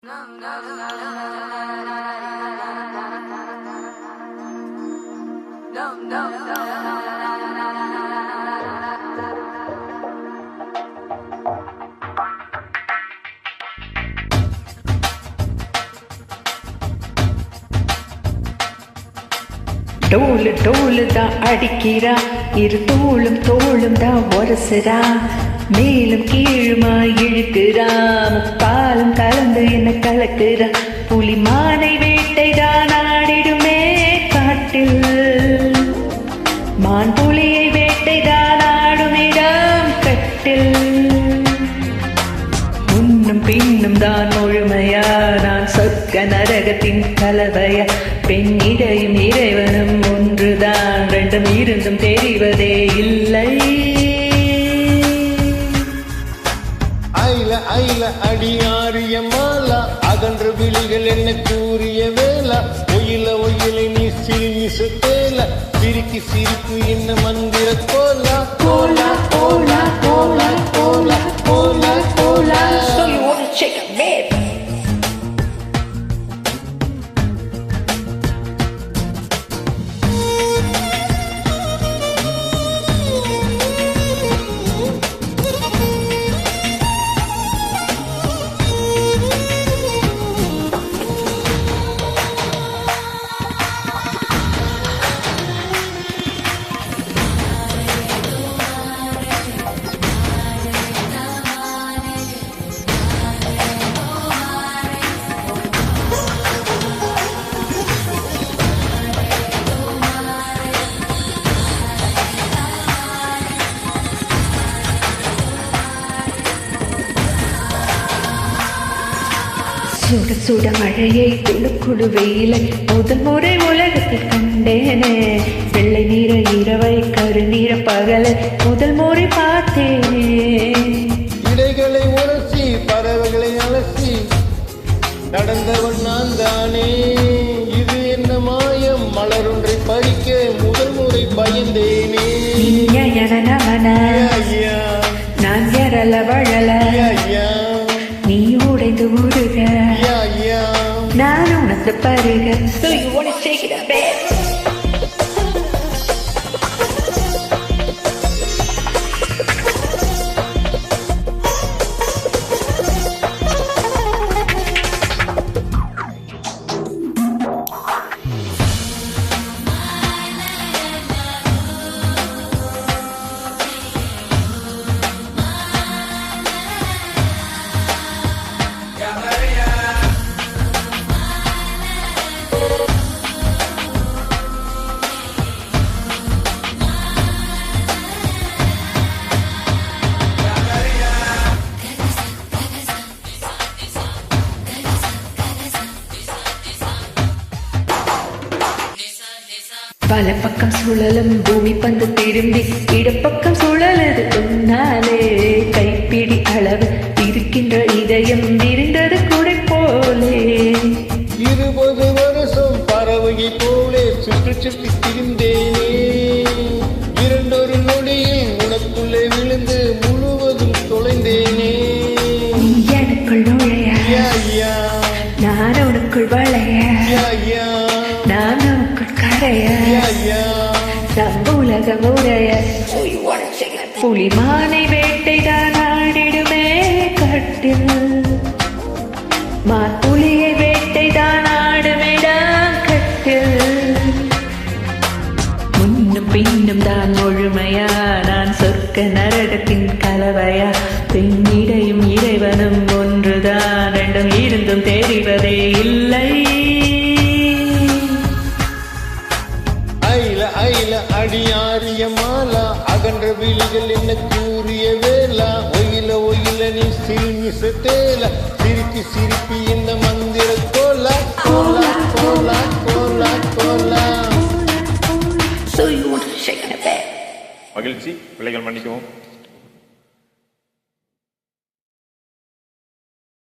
டோலு டோலு தான் அடிக்கிறா, இரு தோளும் தோளும் தான் ஒரசுறா, மேலும் கீழுமா இழுக்கிறா, முப்பாலும் கலந்து என்ன கலக்குறா, புலி மானை வேட்டை தான் ஆடிடுமே காட்டில், மான் புலியை வேட்டை தான் ஆடுமிடம் கட்டில், முன்னும் பின்னும் தான் முழுமையா, நான் சொர்க்க நரகத்தின் கலவையா, பெண்ணிடையும் இறைவனும் ஒன்றுதான், ரெண்டும் இருந்தும் தெரிவதே இல்லை. ஐல ஐல அடியாரிய மாலா, அகன்ற விழிகள் என்ன கூறிய வேலா, ஒயில ஒயிலை நீ சிரிமிசு தேல, சிரிக்கு சிரிப்பு என்ன மந்திர கோலா கோலா கோலா கோலா கோலா கோலா கோலா. So you wanna shake a babe? சுட சுட மழையை குழு குழு வெயிலை முதல் முறை உலகத்தில் கண்டேனே, வெள்ளை நீர இரவை கருநீர பகலை முதல் முறை பார்த்தேனே, இடைகளை உரசி பறவைகளை அலசி நடந்தவன் நான் தானே, இது என்ன மாயம் மலரொன்றை பறிக்க முதல் முறை பயந்தேனே, ஐயா நான் எரல வழல, ஐயா நீ உடைந்து உருக, நான் உனக்கு பருக. So you wanna shake it up, babe? பல பக்கம் சுழலும் பூமி பந்து திரும்பி இடப்பக்கம் சுழலது உன்னாலே, கைப்பிடி அளவு இருக்கின்ற இதயம் விரிந்தது குடை போலே, 20 வருஷம் பறவையை போலே சுற்றி சுற்றி திரிந்தேனே, இரண்டொரு நொடியில் உனக்குள்ளே விழுந்து முழுவதும் தொலைந்தேனே, நீ எனக்குள் நுழைய, நான் உனக்குள் வளைய, நான் உனக்குள் கரைய, நம் உலகம் உரைய. புலி மானை வேட்டை தான் ஆடிடுமே கட்டில், மான் புலியை வேட்டை தான் ஆடுமிடம் கட்டில், முன்னும் பின்னும் தான் முழுமையா, நான் சொர்க்க நரகத்தின் கலவையா, பெண்ணிடையும் இறைவனும் ஒன்றுதான், ரெண்டும் இருந்தும் தெரிவதே இல்லை. ஐல ஐல அடியாரிய மாலா, அகன்ற விழிகள் என்ன கூறிய வேலா, ஒயில ஒயில நீ சிரிமிச தேல, சிரிப்பி சிரிப்பி என்ன மந்திர கோலா கோலா கோலா கோலா கோலா. So you want to shake it up, babe? மகிழ்ச்சி, பிள்ளைகள் மன்னிக்கவும்.